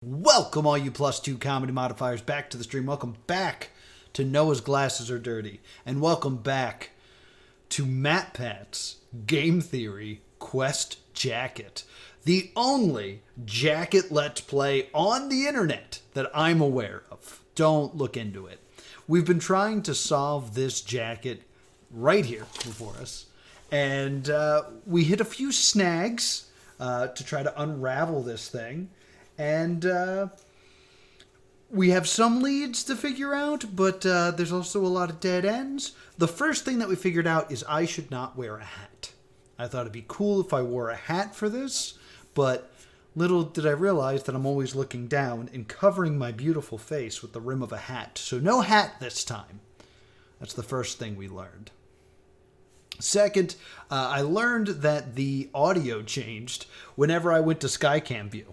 Welcome, all you +2 comedy modifiers, back to the stream. Welcome back to Noah's Glasses Are Dirty. And welcome back to Matpat's Game Theory Quest Jacket. The only jacket let's play on the internet that I'm aware of. Don't look into it. We've been trying to solve this jacket right here before us. And we hit a few snags to try to unravel this thing. And we have some leads to figure out, but there's also a lot of dead ends. The first thing that we figured out is I should not wear a hat. I thought it'd be cool if I wore a hat for this, but little did I realize that I'm always looking down and covering my beautiful face with the rim of a hat. So no hat this time. That's the first thing we learned. Second, I learned that the audio changed whenever I went to Skycam view.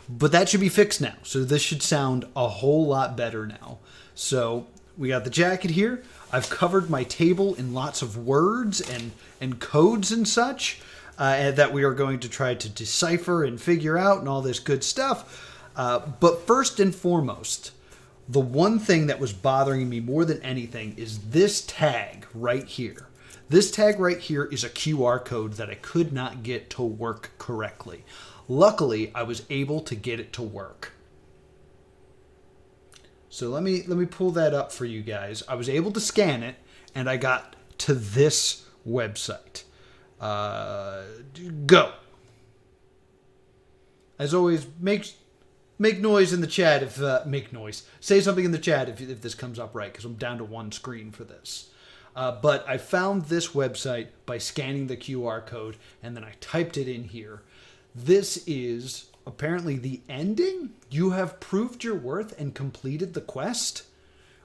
But that should be fixed now, so this should sound a whole lot better now. So we got the jacket here. I've covered my table in lots of words and codes and such that we are going to try to decipher and figure out and all this good stuff. But first and foremost, the one thing that was bothering me more than anything is this tag right here. This tag right here is a QR code that I could not get to work correctly. Luckily, I was able to get it to work. So let me pull that up for you guys. I was able to scan it, and I got to this website. Go. As always, make noise in the chat if make noise. Say something in the chat if this comes up right, because I'm down to one screen for this. But I found this website by scanning the QR code, and then I typed it in here. This is apparently the ending. You have proved your worth and completed the quest.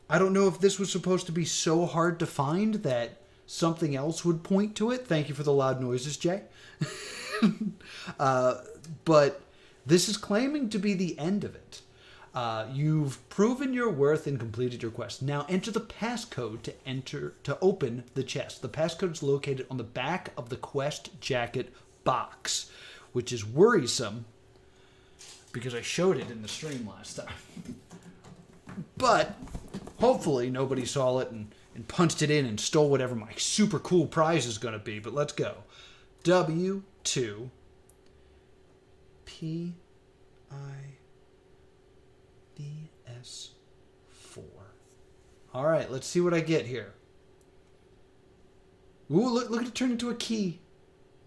I don't know if this was supposed to be so hard to find that something else would point to it. Thank you for the loud noises, Jay. But this is claiming to be the end of it. You've proven your worth and completed your quest. Now enter the passcode to open the chest. The passcode is located on the back of the quest jacket box, which is worrisome because I showed it in the stream last time. But hopefully nobody saw it and punched it in and stole whatever my super cool prize is going to be. But let's go. W2 PIDS4. All right, let's see what I get here. Ooh, look at it turn into a key.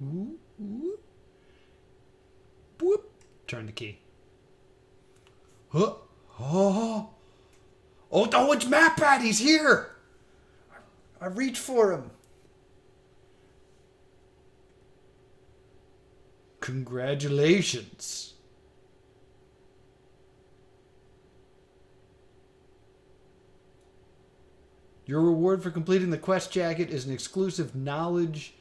Ooh, ooh. Whoop. Turn the key. Huh. Oh, it's Matpat. He's here. I reached for him. Congratulations. Your reward for completing the quest jacket is an exclusive knowledge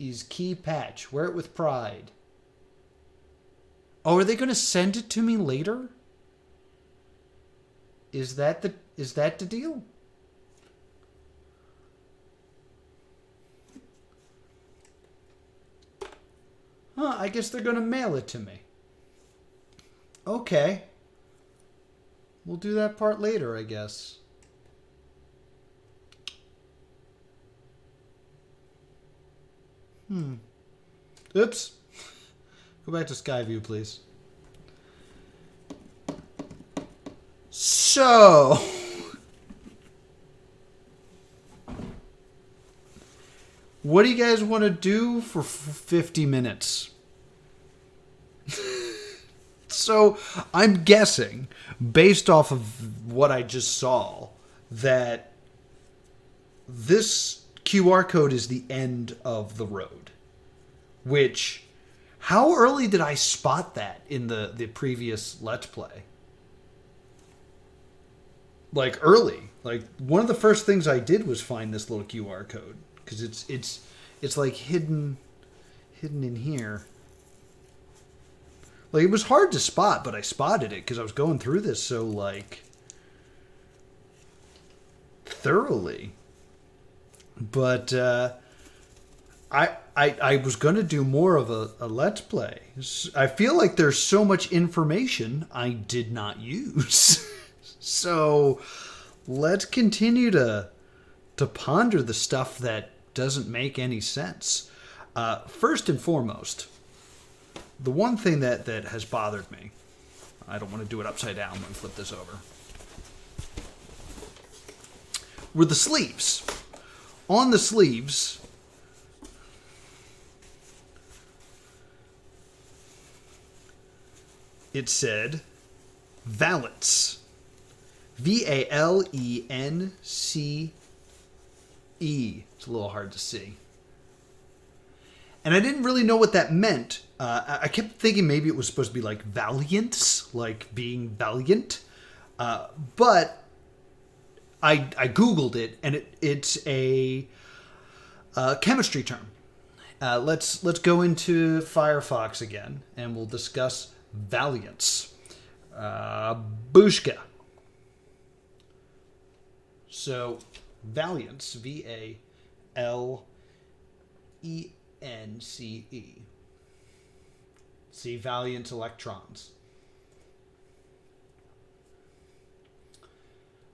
is key patch. Wear it with pride. Oh, are they going to send it to me later? Is that the deal? Huh, I guess they're going to mail it to me. Okay. We'll do that part later, I guess. Oops. Go back to Skyview, please. So, what do you guys want to do for 50 minutes? So, I'm guessing, based off of what I just saw, that this QR code is the end of the road. Which, how early did I spot that in the previous Let's Play? Like, early. Like, one of the first things I did was find this little QR code. Because it's like hidden in here. Like, it was hard to spot, but I spotted it because I was going through this so, like, thoroughly. But I I was going to do more of a Let's Play. I feel like there's so much information I did not use. So let's continue to ponder the stuff that doesn't make any sense. First and foremost, the one thing that has bothered me, I don't want to do it upside down. Let me flip this over, were the sleeves. On the sleeves, it said Valence. Valence. It's a little hard to see. And I didn't really know what that meant. I kept thinking maybe it was supposed to be like valiance, like being valiant. But I Googled it, and it's a chemistry term. Let's go into Firefox again, and we'll discuss valiance. Bushka. So, valiance, Valence. See, valiant electrons.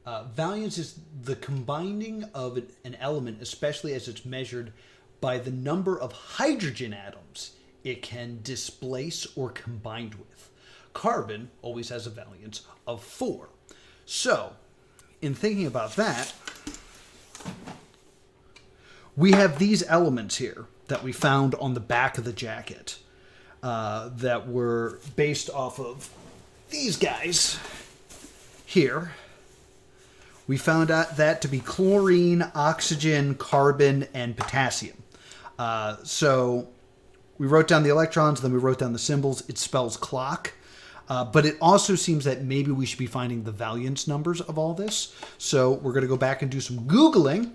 Valiance is the combining of an element, especially as it's measured by the number of hydrogen atoms it can displace or combine with. Carbon always has a valence of 4. So, in thinking about that, we have these elements here that we found on the back of the jacket that were based off of these guys here. We found out that to be chlorine, oxygen, carbon, and potassium. So we wrote down the electrons, then we wrote down the symbols. It spells clock. But it also seems that maybe we should be finding the valence numbers of all this. So we're going to go back and do some Googling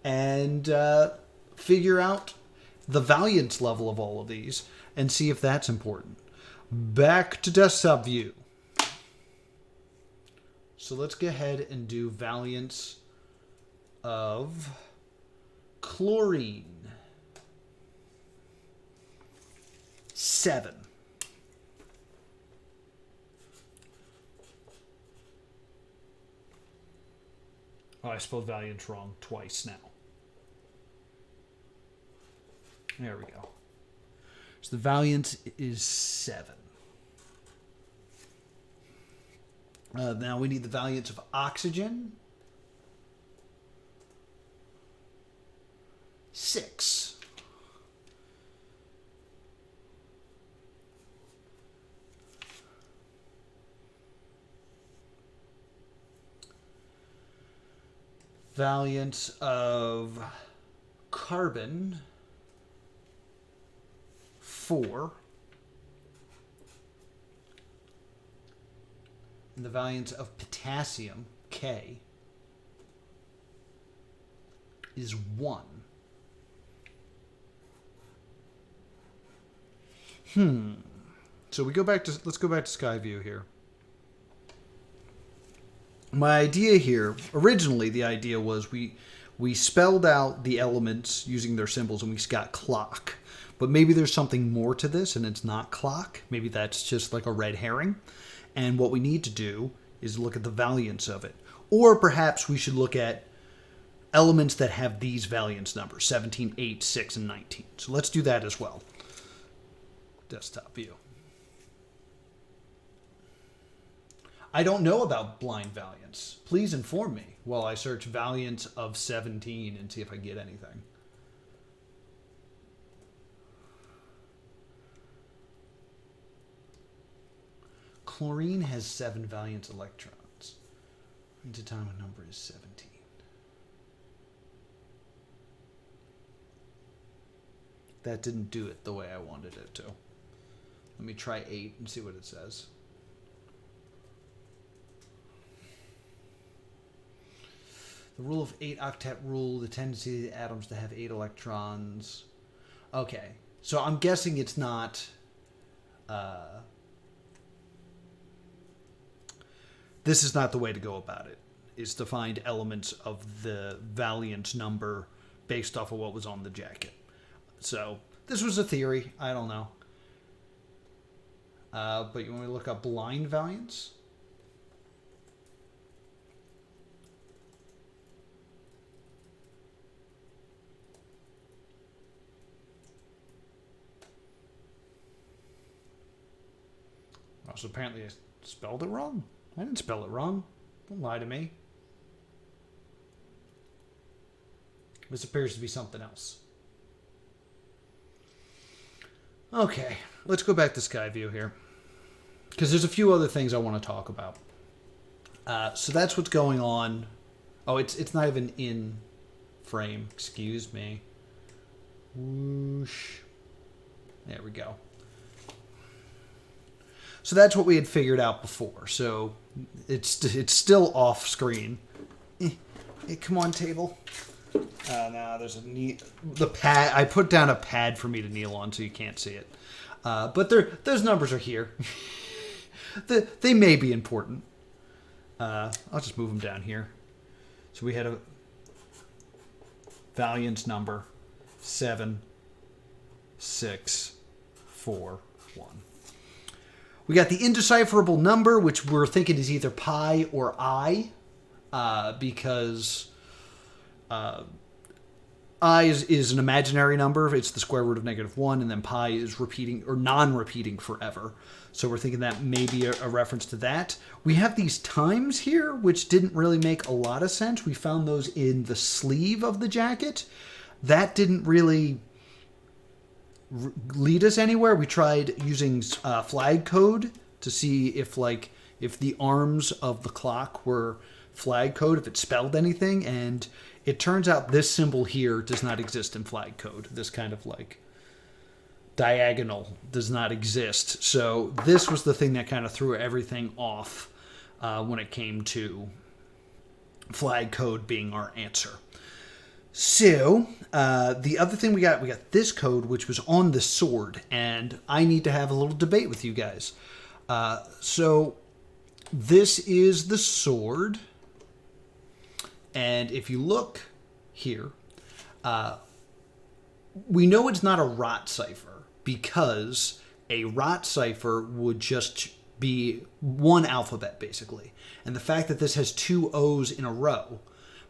and figure out the valence level of all of these and see if that's important. Back to desktop view. So let's go ahead and do valence of chlorine. 7. Oh, I spelled valence wrong twice now. There we go. So the valence is 7. Now we need the valence of oxygen. 6. Valence of carbon, 4. And the valence of potassium, K, is 1. So let's go back to Skyview here. My idea here, originally the idea was we spelled out the elements using their symbols and we got clock. But maybe there's something more to this and it's not clock. Maybe that's just like a red herring. And what we need to do is look at the valence of it. Or perhaps we should look at elements that have these valence numbers, 17, 8, 6, and 19. So let's do that as well. Desktop view. I don't know about blind valence. Please inform me while I search valence of 17 and see if I get anything. Chlorine has 7 valence electrons. Its atomic number is 17. That didn't do it the way I wanted it to. Let me try 8 and see what it says. The rule of 8 octet rule, the tendency of the atoms to have 8 electrons. Okay, so I'm guessing it's not... this is not the way to go about it, is to find elements of the valence number based off of what was on the jacket. So this was a theory. I don't know. But you want me to look up blind variance? Oh, so apparently I spelled it wrong. I didn't spell it wrong. Don't lie to me. This appears to be something else. Okay, let's go back to sky view here, because there's a few other things I want to talk about. So that's what's going on. Oh, it's not even in frame. Excuse me. Whoosh. There we go. So that's what we had figured out before. So it's still off screen. Come on, table. Now there's the pad. I put down a pad for me to kneel on, so you can't see it. But those numbers are here. They may be important. I'll just move them down here. So we had a Valence number 7, 6, 4, 1. We got the indecipherable number, which we're thinking is either pi or I, because I is an imaginary number. It's the square root of -1, and then pi is repeating or non-repeating forever. So we're thinking that may be a reference to that. We have these times here, which didn't really make a lot of sense. We found those in the sleeve of the jacket. That didn't really lead us anywhere. We tried using flag code to see if the arms of the clock were flag code, if it spelled anything, and it turns out this symbol here does not exist in flag code. This kind of diagonal does not exist. So this was the thing that kind of threw everything off when it came to flag code being our answer. So the other thing we got this code, which was on the sword, and I need to have a little debate with you guys. So this is the sword, and if you look here, we know it's not a rot cipher, because a rot cipher would just be one alphabet, basically. And the fact that this has 2 O's in a row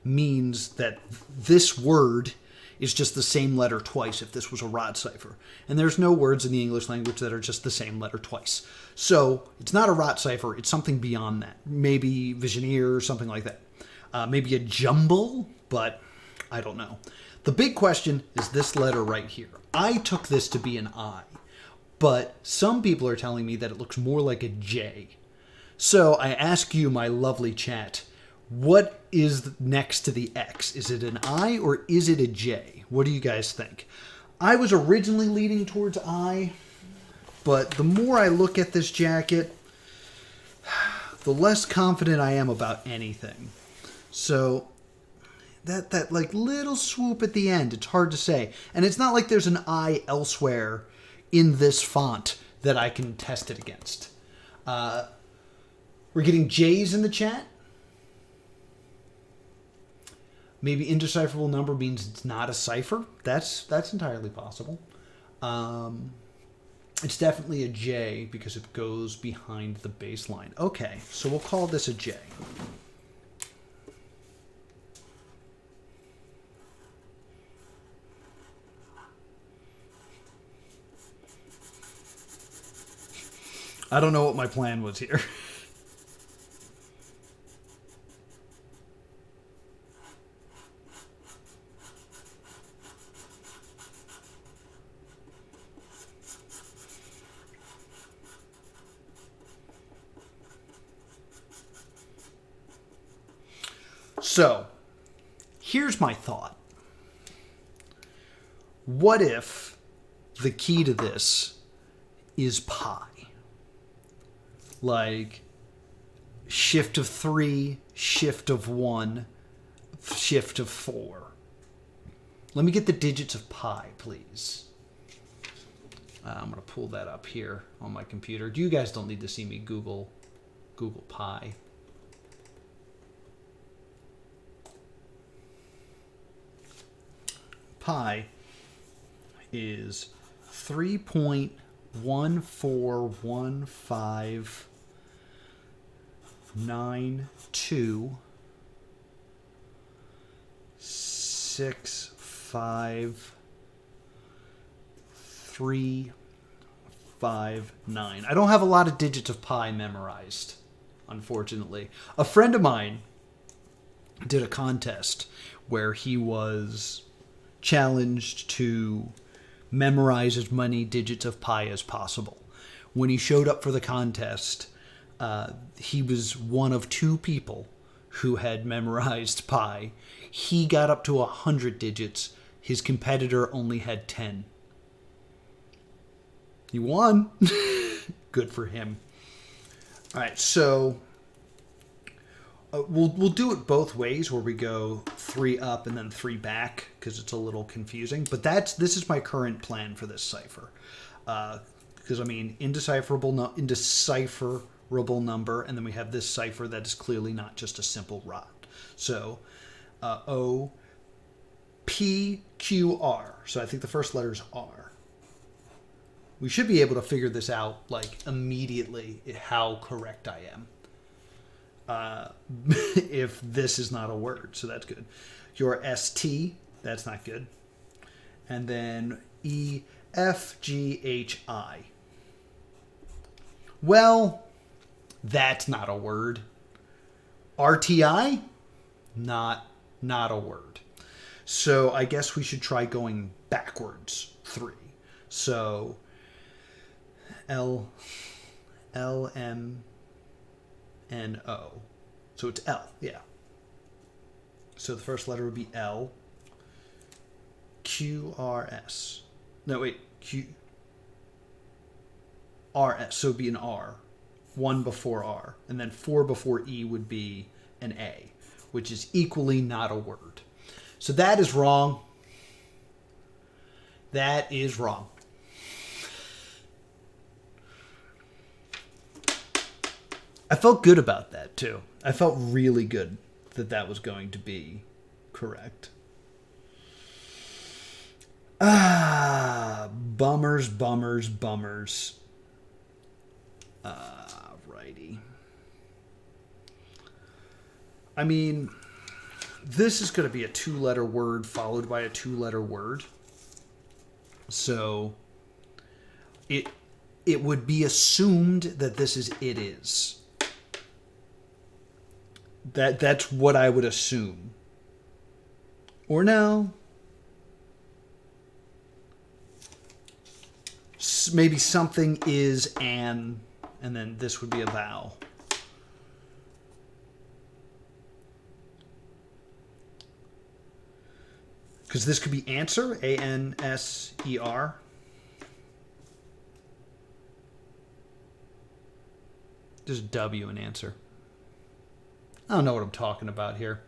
means that this word is just the same letter twice if this was a rot cipher. And there's no words in the English language that are just the same letter twice. So it's not a rot cipher, it's something beyond that. Maybe Visioneer or something like that. Maybe a jumble, but I don't know. The big question is this letter right here. I took this to be an I, but some people are telling me that it looks more like a J. So I ask you, my lovely chat, what is next to the X? Is it an I or is it a J? What do you guys think? I was originally leaning towards I, but the more I look at this jacket, the less confident I am about anything. So that little swoop at the end, it's hard to say. And it's not like there's an I elsewhere in this font that I can test it against. We're getting J's in the chat. Maybe indecipherable number means it's not a cipher. That's entirely possible. It's definitely a J because it goes behind the baseline. Okay, so we'll call this a J. I don't know what my plan was here. So, here's my thought. What if the key to this is pi? Like shift of 3, shift of 1, shift of 4. Let me get the digits of pi, please. I'm going to pull that up here on my computer. You guys don't need to see me Google pi. Pi is 3.141569359. I don't have a lot of digits of pi memorized, unfortunately. A friend of mine did a contest where he was challenged to memorize as many digits of pi as possible. When he showed up for the contest, he was one of 2 people who had memorized pi. He got up to 100 digits. His competitor only had 10. He won. Good for him. All right, so we'll do it both ways, where we go 3 up and then 3 back, because it's a little confusing. But this is my current plan for this cipher, because I mean indecipherable number, and then we have this cipher that is clearly not just a simple rod. So O P Q R. So I think the first letter is R. We should be able to figure this out like immediately, how correct I am. If this is not a word, so that's good. Your ST, that's not good. And then EFGHI. Well, that's not a word. RTI, not a word. So I guess we should try going backwards 3. So L M N O. So it's L, yeah. So the first letter would be L. Q R S. No, wait. Q R S. So it'd be an R. 1 before R. And then 4 before E would be an A, which is equally not a word. So that is wrong. That is wrong. I felt good about that, too. I felt really good that was going to be correct. Bummers. Righty. I mean, this is going to be a 2-letter word followed by a 2-letter word. So it would be assumed that this is it is. That's what I would assume. Or no. Maybe something is an, and then this would be a vowel. Because this could be answer, A-N-S-E-R. Just W in answer. I don't know what I'm talking about here.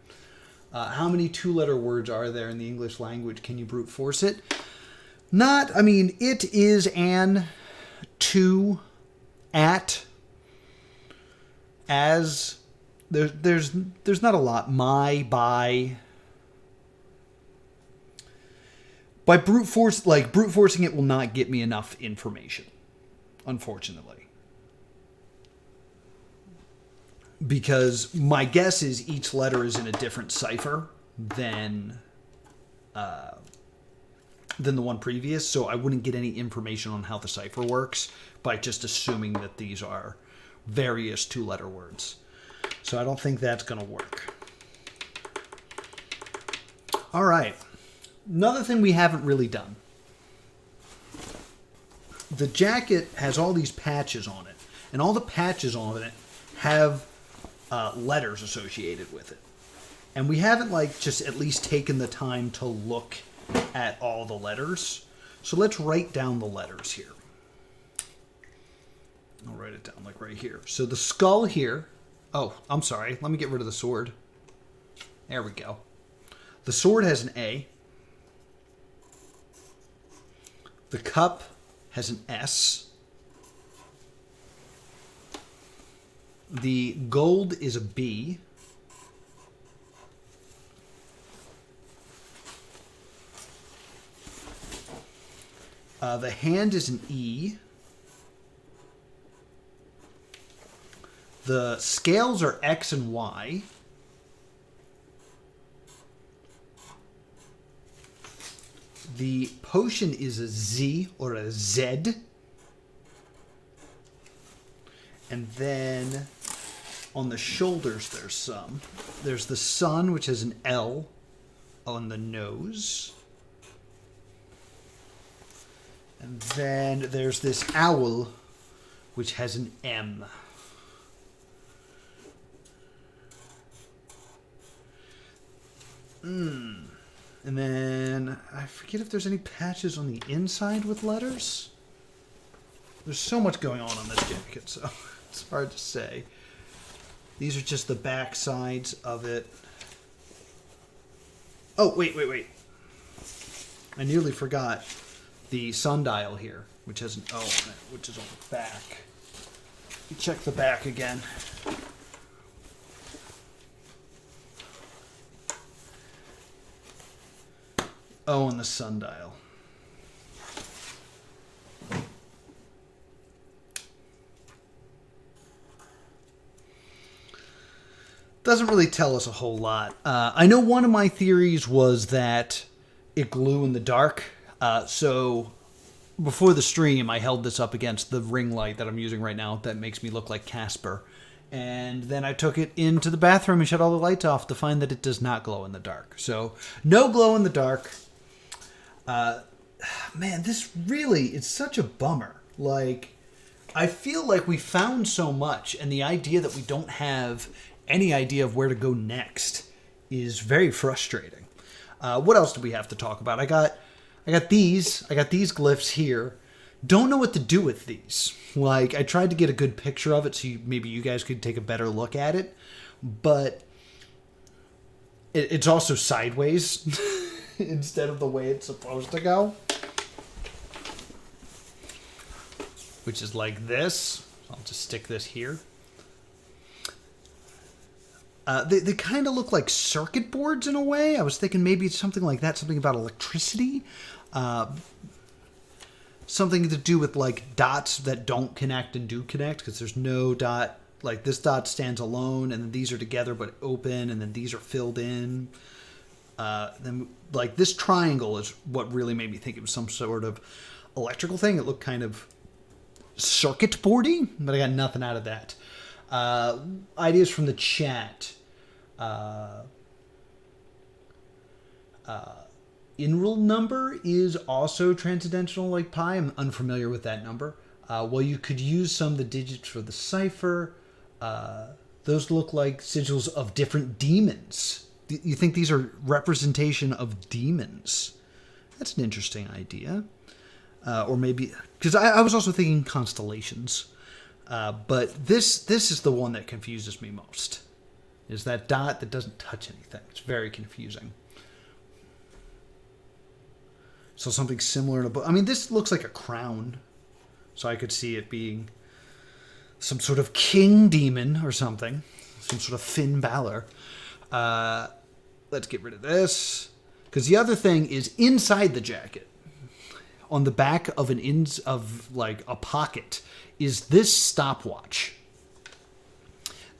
How many 2-letter words are there in the English language? Can you brute force it? Not, I mean, it is, an, to, at, as. There's not a lot. My, by. By brute forcing it will not get me enough information, unfortunately. Because my guess is each letter is in a different cipher than the one previous, so I wouldn't get any information on how the cipher works by just assuming that these are various 2-letter words. So I don't think that's going to work. All right. Another thing we haven't really done. The jacket has all these patches on it, and all the patches on it have letters associated with it. And we haven't just at least taken the time to look at all the letters. So let's write down the letters here. I'll write it down right here. So the skull here. Oh, I'm sorry. Let me get rid of the sword. There we go. The sword has an A. The cup has an S. The gold is a B. The hand is an E. The scales are X and Y. The potion is a Z or a Z. And then on the shoulders there's some. There's the sun, which has an L on the nose. And then there's this owl, which has an M. And then I forget if there's any patches on the inside with letters. There's so much going on this jacket, so it's hard to say. These are just the back sides of it. Oh, wait. I nearly forgot the sundial here, which has an O on it, which is on the back. You check the back again. O on the sundial. Doesn't really tell us a whole lot. I know one of my theories was that it glue in the dark. So before the stream, I held this up against the ring light that I'm using right now that makes me look like Casper. And then I took it into the bathroom and shut all the lights off to find that it does not glow in the dark. So no glow in the dark. Man, this really, it's such a bummer. Like, I feel like we found so much, and the idea that we don't have any idea of where to go next is very frustrating. What else do we have to talk about? I got these glyphs here. Don't know what to do with these. Like, I tried to get a good picture of it so maybe you guys could take a better look at it, but it's also sideways instead of the way it's supposed to go, which is like this. I'll just stick this here. They kind of look like circuit boards in a way. I was thinking maybe it's something like that, something about electricity. Something to do with like dots that don't connect and do connect, because there's no dot. Like this dot stands alone, and then these are together but open, and then these are filled in. Then like this triangle is what really made me think it was some sort of electrical thing. It looked kind of circuit boardy, but I got nothing out of that. Ideas from the chat. In-rule number is also transcendental like pi. I'm unfamiliar with that number. Well, you could use some of the digits for the cipher. Those look like sigils of different demons. You think these are representation of demons? That's an interesting idea. Or maybe, because I was also thinking constellations. But this is the one that confuses me most. Is that dot that doesn't touch anything. It's very confusing. So something similar to... I mean, this looks like a crown. So I could see it being some sort of king demon or something. Some sort of Finn Balor. Let's get rid of this. Because the other thing is inside the jacket. On the back of a pocket is this stopwatch.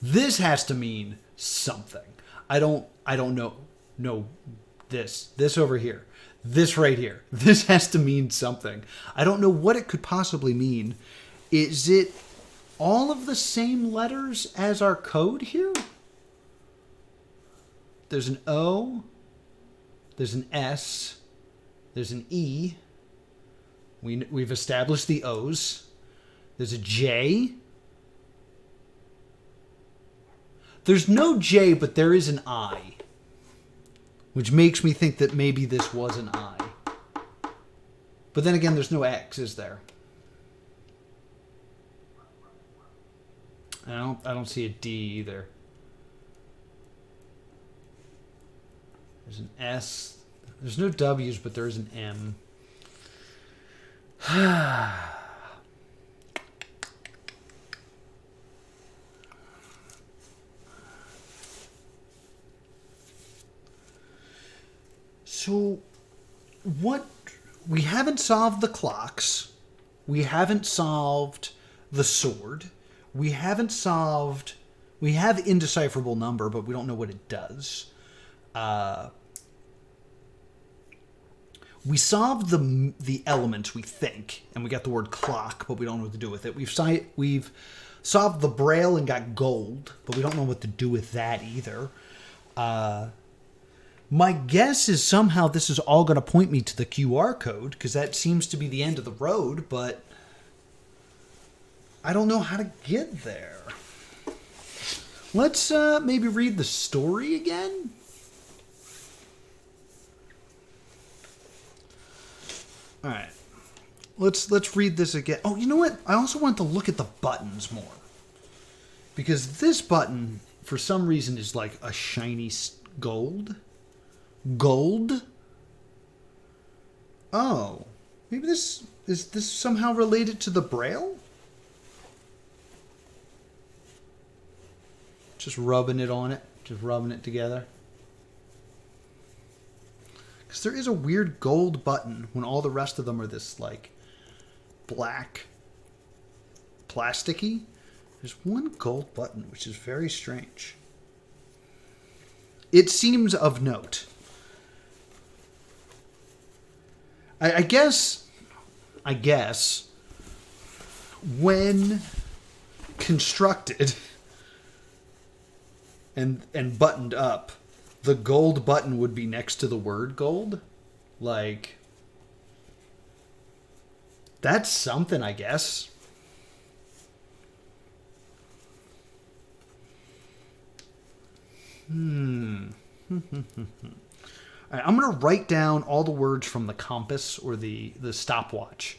This has to mean something. I don't know. No, this over here. This right here. This has to mean something. I don't know what it could possibly mean. Is it all of the same letters as our code here? There's an O. There's an S. There's an E. We've established the O's. There's a J. There's no J, but there is an I. Which makes me think that maybe this was an I. But then again, there's no X, is there? I don't see a D either. There's an S. There's no W's, but there is an M. So, we haven't solved the clocks. We haven't solved the sword. We haven't solved... We have indecipherable number, but we don't know what it does. We solved the element, we think, and we got the word clock, but we don't know what to do with it. We've solved the braille and got gold, but we don't know what to do with that either. My guess is somehow this is all going to point me to the QR code, because that seems to be the end of the road, but I don't know how to get there. Let's maybe read the story again. All right, let's read this again. Oh, you know what? I also want to look at the buttons more, because this button, for some reason, is like a shiny gold. Gold. Oh, maybe is this somehow related to the braille? Just rubbing it on it, just rubbing it together. Because there is a weird gold button when all the rest of them are this, like, black, plasticky. There's one gold button, which is very strange. It seems of note. I guess, when constructed and buttoned up, the gold button would be next to the word gold. Like, that's something, I guess. All right, I'm going to write down all the words from the compass or the stopwatch.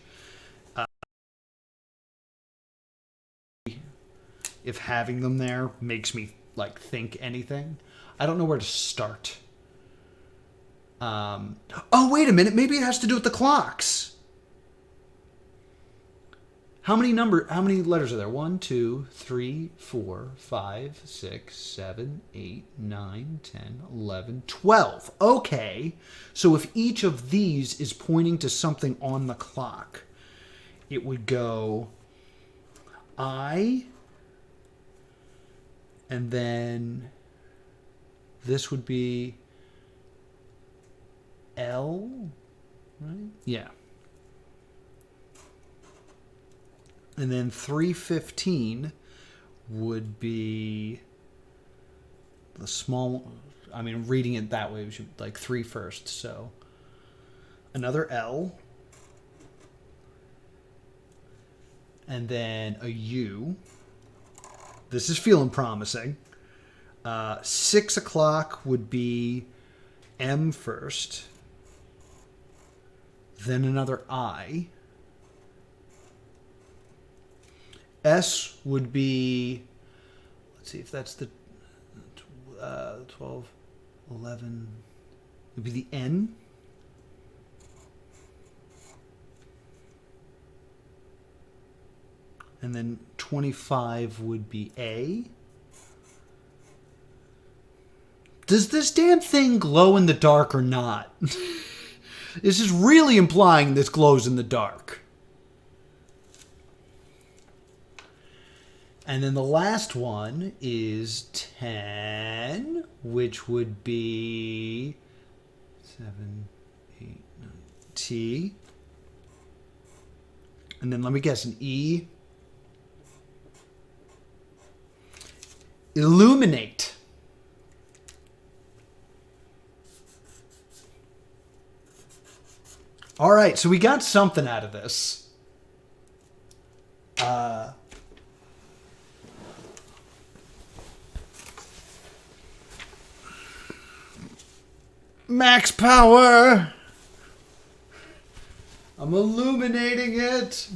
If having them there makes me, like, think anything. I don't know where to start. Oh, wait a minute. Maybe it has to do with the clocks. How many letters are there? 1, 2, 3, 4, 5, 6, 7, 8, 9, 10, 11, 12. Okay. So if each of these is pointing to something on the clock, it would go I, and then this would be L, right? Yeah. And then 315 would be the small, I mean, reading it that way, we should like 3 first. So another L. And then a U. This is feeling promising. 6 o'clock would be M first. Then another I. S would be, let's see if that's the 12, 11, it would be the N. And then 25 would be A. Does this damn thing glow in the dark or not? This is really implying this glows in the dark. And then the last one is 10, which would be 7, 8, 9, T. And then let me guess, an E. Illuminate. All right, so we got something out of this. Max power. I'm illuminating it.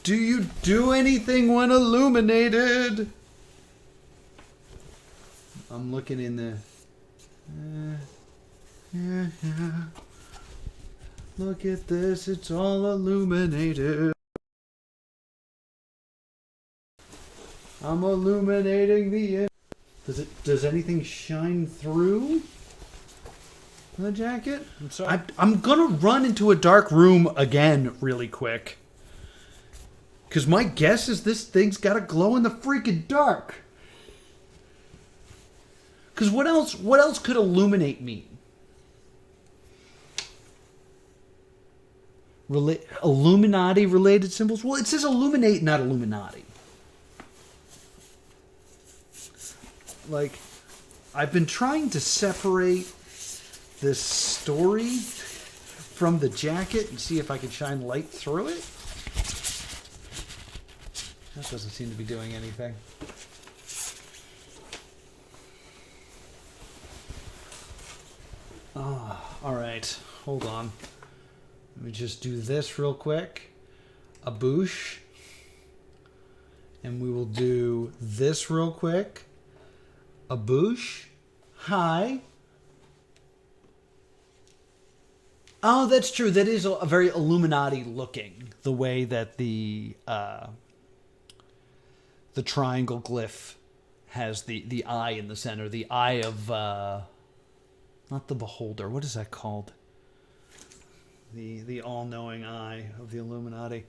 Do you do anything when illuminated? I'm looking in the... yeah. Look at this, it's all illuminated. I'm illuminating the... Does anything shine through? the jacket? I'm sorry. I'm gonna run into a dark room again really quick. Because my guess is this thing's gotta glow in the freaking dark. Because what else could illuminate mean? Illuminati-related symbols? Well, it says illuminate, not Illuminati. Like, I've been trying to separate this story from the jacket and see if I can shine light through it. That doesn't seem to be doing anything. Oh, all right. Hold on. Let me just do this real quick. A boosh. And we will do this real quick. A boosh. Hi. Oh, that's true. That is a very Illuminati looking. The way that the triangle glyph has the eye in the center. The eye of not the beholder. What is that called? The all-knowing eye of the Illuminati.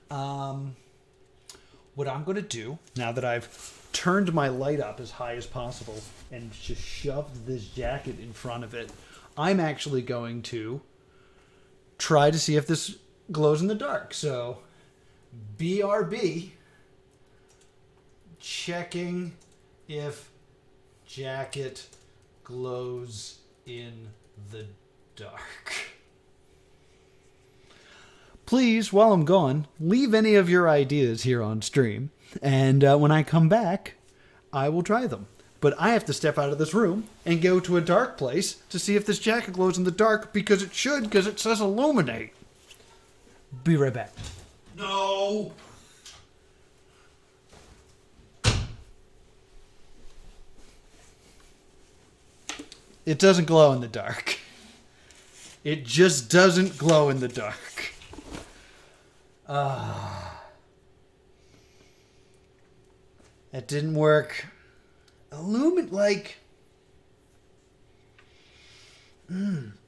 What I'm going to do, now that I've turned my light up as high as possible and just shoved this jacket in front of it, I'm actually going to try to see if this glows in the dark. So, BRB, checking if jacket glows in the dark. Please, while I'm gone, leave any of your ideas here on stream, and when I come back, I will try them. But I have to step out of this room and go to a dark place to see if this jacket glows in the dark, because it should, because it says illuminate. Be right back. No! It doesn't glow in the dark. It just doesn't glow in the dark. That didn't work.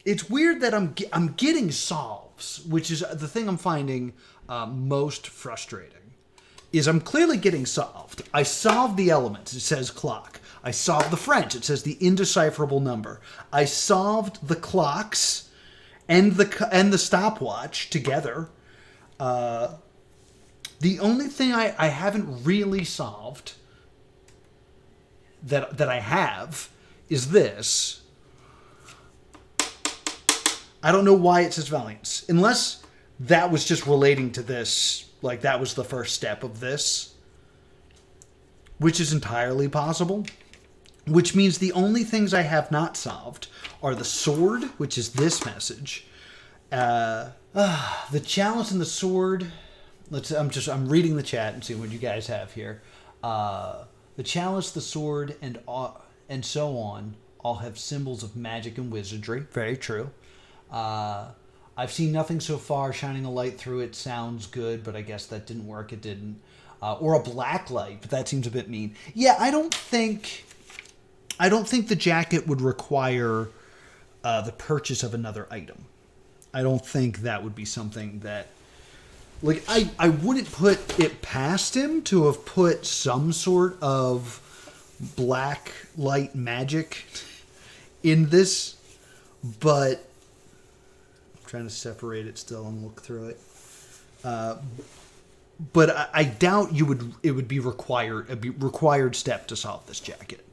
It's weird that I'm getting solves, which is the thing I'm finding most frustrating. Is I'm clearly getting solved. I solved the elements. It says clock. I solved the French. It says the indecipherable number. I solved the clocks and the stopwatch together. The only thing I haven't really solved that I have is this. I don't know why it says Valence. Unless that was just relating to this, like that was the first step of this. Which is entirely possible. Which means the only things I have not solved are the sword, which is this message. The chalice and the sword. I'm reading the chat and seeing what you guys have here. The chalice, the sword, and so on all have symbols of magic and wizardry. Very true. I've seen nothing so far. Shining a light through it sounds good, but I guess that didn't work. It didn't. Or a black light, but that seems a bit mean. Yeah, I don't think the jacket would require the purchase of another item. I don't think that would be something that... Like, I wouldn't put it past him to have put some sort of black light magic in this, but I'm trying to separate it still and look through it. But I doubt it would be required step to solve this jacket.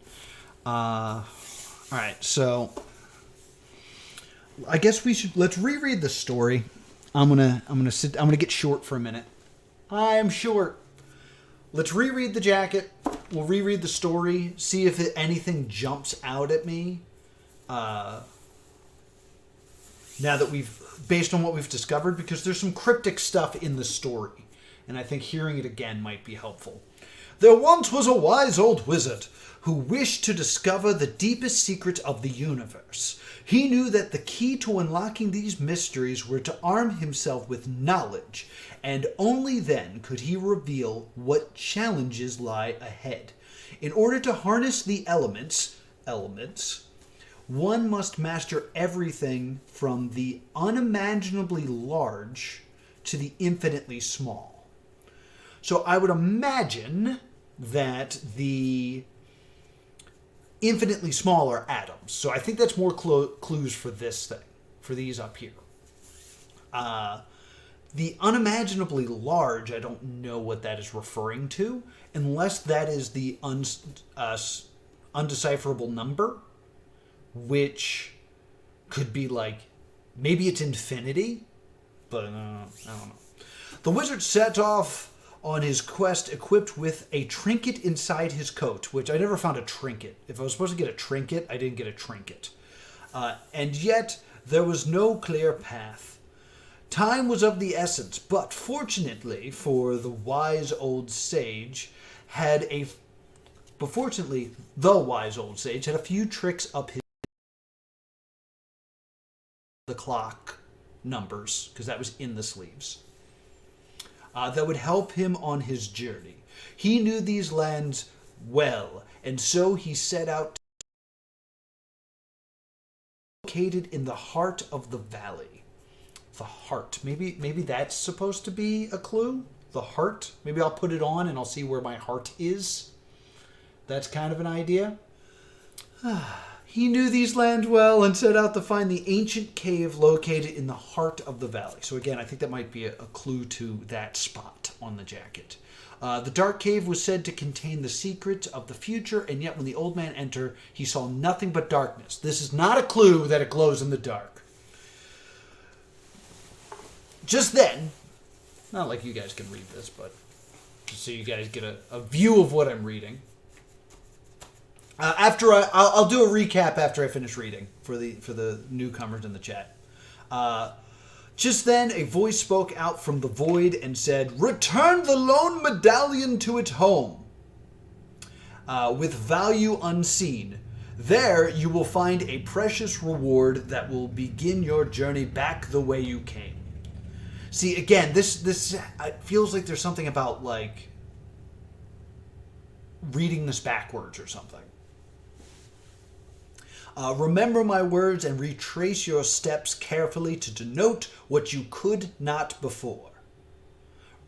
All right, so I guess let's reread the story. I'm gonna get short for a minute. I am short. Let's reread the jacket. We'll reread the story. See if anything jumps out at me. Now that based on what we've discovered, because there's some cryptic stuff in the story, and I think hearing it again might be helpful. There once was a wise old wizard who wished to discover the deepest secret of the universe. He knew that the key to unlocking these mysteries were to arm himself with knowledge, and only then could he reveal what challenges lie ahead. In order to harness the elements, one must master everything from the unimaginably large to the infinitely small. So I would imagine that the infinitely small are atoms. So I think that's more clues for this thing, for these up here. The unimaginably large, I don't know what that is referring to, unless that is the undecipherable number, which could be like, maybe it's infinity, but I don't know. The wizard set off on his quest equipped with a trinket inside his coat, which I never found a trinket. If I was supposed to get a trinket, I didn't get a trinket. And yet, there was no clear path. Time was of the essence, but fortunately for the wise old sage, the wise old sage had a few tricks up the clock numbers, because that was in the sleeves, that would help him on his journey. He knew these lands well, and so he set out located in the heart of the valley. The heart. Maybe that's supposed to be a clue? The heart? Maybe I'll put it on and I'll see where my heart is. That's kind of an idea. He knew these lands well and set out to find the ancient cave located in the heart of the valley. So again, I think that might be a clue to that spot on the jacket. The dark cave was said to contain the secrets of the future, and yet when the old man entered, he saw nothing but darkness. This is not a clue that it glows in the dark. Just then, not like you guys can read this, but just so you guys get a view of what I'm reading. I'll do a recap after I finish reading for the newcomers in the chat. Just then, a voice spoke out from the void and said, "Return the lone medallion to its home, with value unseen. There you will find a precious reward that will begin your journey back the way you came." See, again, this feels like there's something about, like, reading this backwards or something. Remember my words and retrace your steps carefully to denote what you could not before.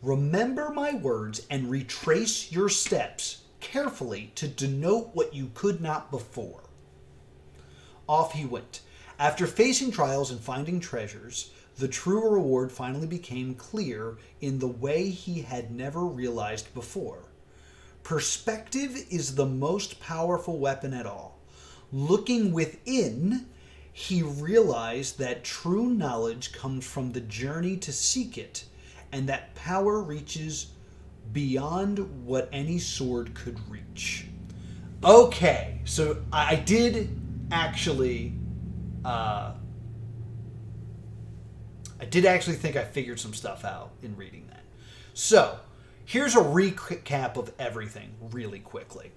Remember my words and retrace your steps carefully to denote what you could not before. Off he went. After facing trials and finding treasures, the true reward finally became clear in the way he had never realized before. Perspective is the most powerful weapon at all. Looking within, he realized that true knowledge comes from the journey to seek it, and that power reaches beyond what any sword could reach. Okay, so I did actually think I figured some stuff out in reading that. So, here's a recap of everything really quickly.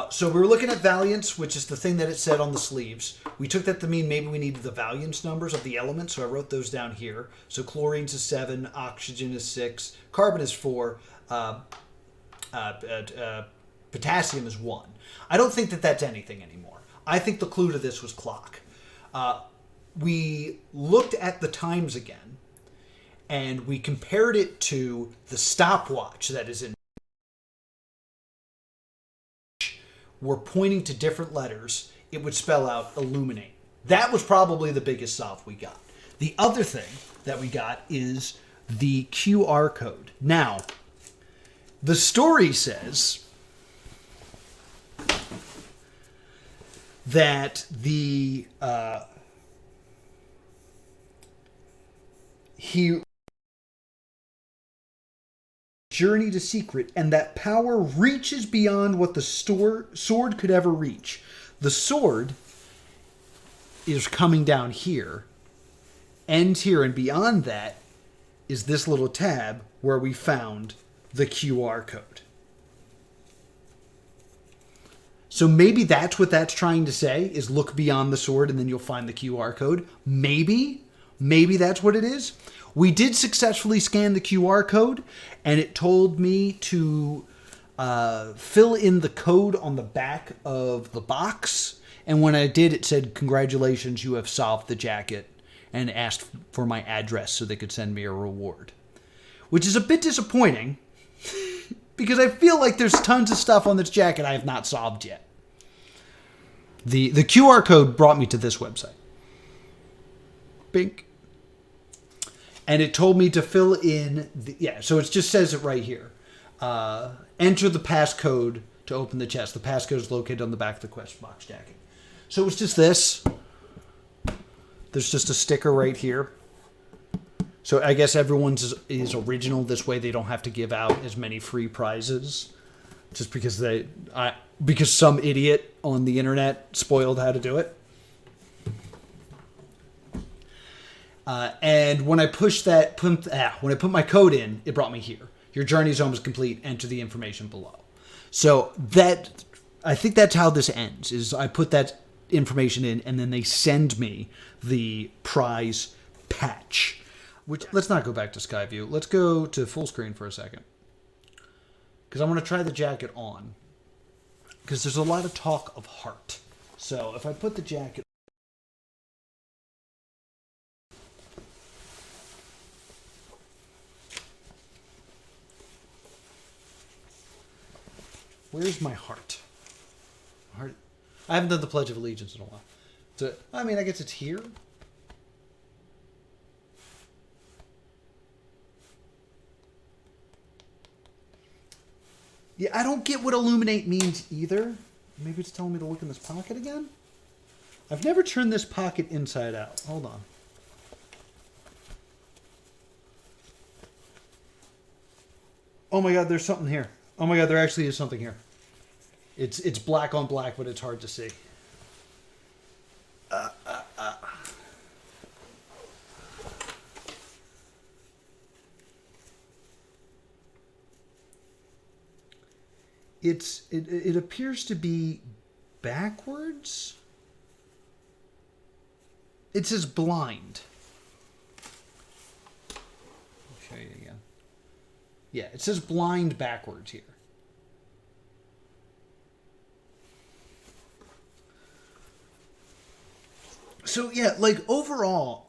So we were looking at Valence, which is the thing that it said on the sleeves. We took that to mean maybe we needed the Valence numbers of the elements, so I wrote those down here. So chlorine's is 7, oxygen is 6, carbon is 4, potassium is 1. I don't think that that's anything anymore. I think the clue to this was clock. We looked at the times again, and we compared it to the stopwatch that is in. We're pointing to different letters. It would spell out illuminate. That was probably the biggest solve we got. The other thing that we got is the QR code. Now, the story says that he journey to secret, and that power reaches beyond what the sword could ever reach. The sword is coming down here, ends here, and beyond that is this little tab where we found the QR code. So maybe that's what that's trying to say, is look beyond the sword and then you'll find the QR code. Maybe that's what it is. We did successfully scan the QR code, and it told me to fill in the code on the back of the box. And when I did, it said, "Congratulations, you have solved the jacket," and asked for my address so they could send me a reward. Which is a bit disappointing, because I feel like there's tons of stuff on this jacket I have not solved yet. The QR code brought me to this website. Bink. And it told me to fill in, so it just says it right here. Enter the passcode to open the chest. The passcode is located on the back of the quest box jacket. So it was just this. There's just a sticker right here. So I guess everyone's is original. This way they don't have to give out as many free prizes. Just because because some idiot on the internet spoiled how to do it. And when I when I put my code in, it brought me here. Your journey is almost complete. Enter the information below. So I think that's how this ends, is I put that information in and then they send me the prize patch. Let's not go back to sky view. Let's go to full screen for a second. Because I want to try the jacket on. Because there's a lot of talk of heart. So if I put the jacket... Where's my heart? I haven't done the Pledge of Allegiance in a while. So, I mean, I guess it's here. Yeah, I don't get what illuminate means either. Maybe it's telling me to look in this pocket again? I've never turned this pocket inside out. Hold on. Oh my god, there's something here. Oh my god, there actually is something here. It's black on black, but it's hard to see. It appears to be backwards. It says blind. I'll show you again. Yeah, it says blind backwards here. So yeah, like overall,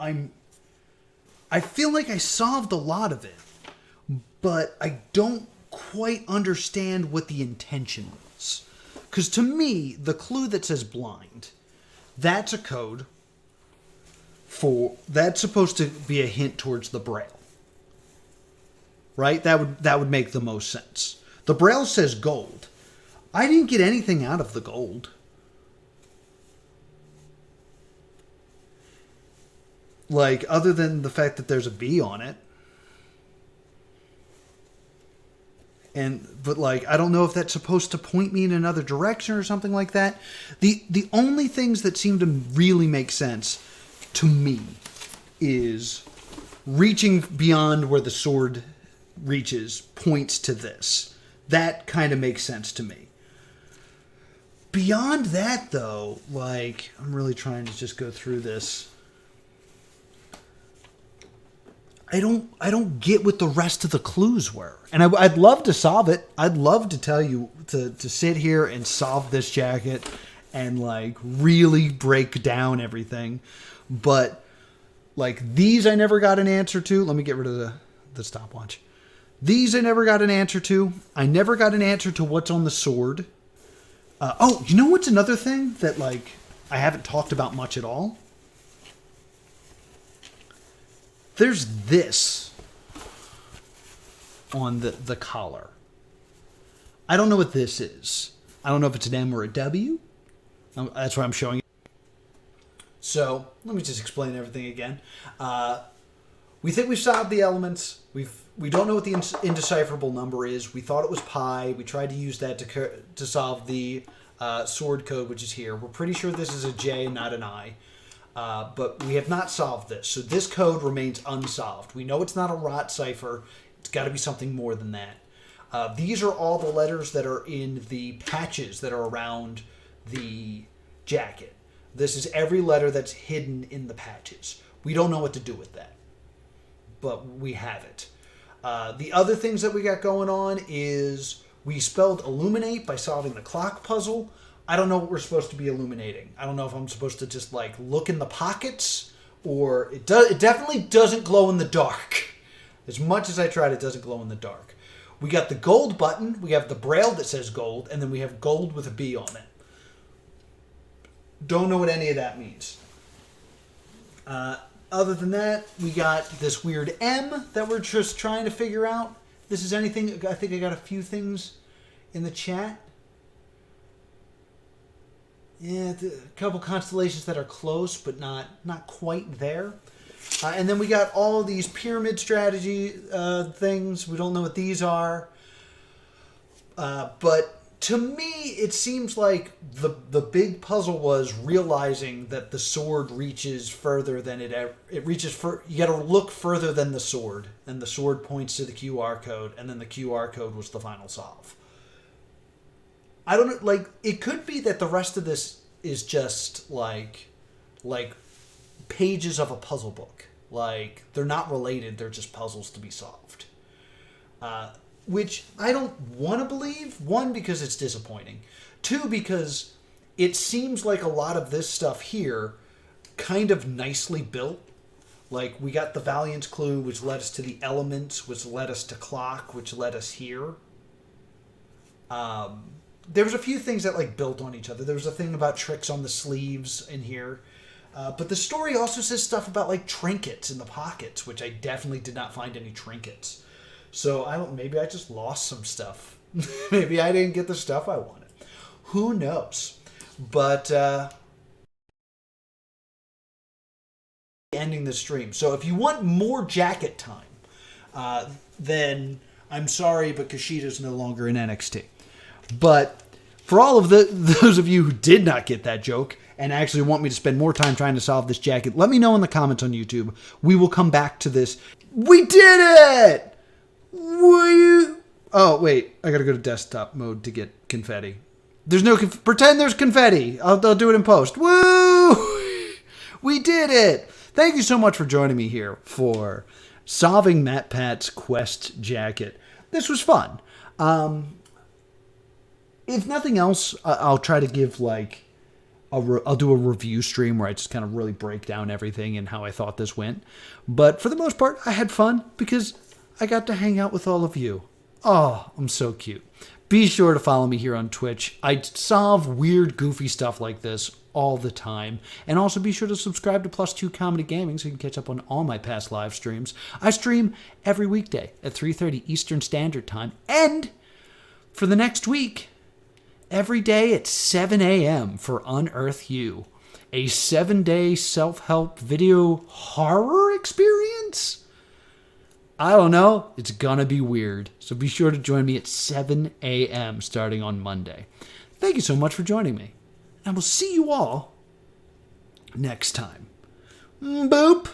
I feel like I solved a lot of it, but I don't quite understand what the intention was. Because to me, the clue that says blind, that's a code that's supposed to be a hint towards the braille. Right? That would make the most sense. The braille says gold. I didn't get anything out of the gold. Like, other than the fact that there's a B on it. But like, I don't know if that's supposed to point me in another direction or something like that. The only things that seem to really make sense to me is reaching beyond where the sword reaches points to this. That kind of makes sense to me. Beyond that, though, like, I'm really trying to just go through this. I don't get what the rest of the clues were. And I'd love to solve it. I'd love to tell you to sit here and solve this jacket and like really break down everything. But like these I never got an answer to. Let me get rid of the stopwatch. These I never got an answer to. I never got an answer to what's on the sword. Oh, you know what's another thing that like I haven't talked about much at all? There's this on the collar. I don't know what this is. I don't know if it's an M or a W. That's why I'm showing you. So let me just explain everything again. We think we've solved the elements. We don't know what the indecipherable number is. We thought it was pi. We tried to use that to solve the sword code, which is here. We're pretty sure this is a J, not an I. But we have not solved this. So this code remains unsolved. We know it's not a rot cipher. It's got to be something more than that. These are all the letters that are in the patches that are around the jacket. This is every letter that's hidden in the patches. We don't know what to do with that, but we have it. The other things that we got going on is We spelled illuminate by solving the clock puzzle. I don't know what we're supposed to be illuminating. I don't know if I'm supposed to just like look in the pockets, or it definitely doesn't glow in the dark. As much as I tried, it doesn't glow in the dark. We got the gold button. We have the braille that says gold, and then we have gold with a B on it. Don't know what any of that means. Other than that, we got this weird M that we're just trying to figure out. This is anything. I think I got a few things in the chat. Yeah, a couple constellations that are close, but not quite there. And then we got all of these pyramid strategy things. We don't know what these are. But to me, it seems like the big puzzle was realizing that the sword reaches further than it reaches. You got to look further than the sword, and the sword points to the QR code, and then the QR code was the final solve. I don't know. Like, it could be that the rest of this is just like pages of a puzzle book. Like, they're not related. They're just puzzles to be solved. Which I don't want to believe. One, because it's disappointing. Two, because it seems like a lot of this stuff here kind of nicely built. Like, we got the Valence clue, which led us to the elements, which led us to clock, which led us here. There was a few things that like built on each other. There was a thing about tricks on the sleeves in here. But the story also says stuff about like trinkets in the pockets, which I definitely did not find any trinkets. So maybe I just lost some stuff. Maybe I didn't get the stuff I wanted. Who knows? But ending the stream. So if you want more jacket time, then I'm sorry, but Kushida's no longer in NXT. But for all of those of you who did not get that joke and actually want me to spend more time trying to solve this jacket, let me know in the comments on YouTube. We will come back to this. We did it! Oh, wait. I gotta go to desktop mode to get confetti. There's no... Pretend there's confetti. I'll do it in post. Woo! We did it! Thank you so much for joining me here for solving Matpat's quest jacket. This was fun. If nothing else, I'll try to give like... I'll do a review stream where I just kind of really break down everything and how I thought this went. But for the most part, I had fun because I got to hang out with all of you. Oh, I'm so cute. Be sure to follow me here on Twitch. I solve weird, goofy stuff like this all the time. And also be sure to subscribe to +2 Comedy Gaming so you can catch up on all my past live streams. I stream every weekday at 3:30 Eastern Standard Time. And for the next week, every day at 7 a.m. for Unearth You, a 7-day self-help video horror experience? I don't know. It's gonna be weird. So be sure to join me at 7 a.m. starting on Monday. Thank you so much for joining me. And we'll see you all next time. Boop.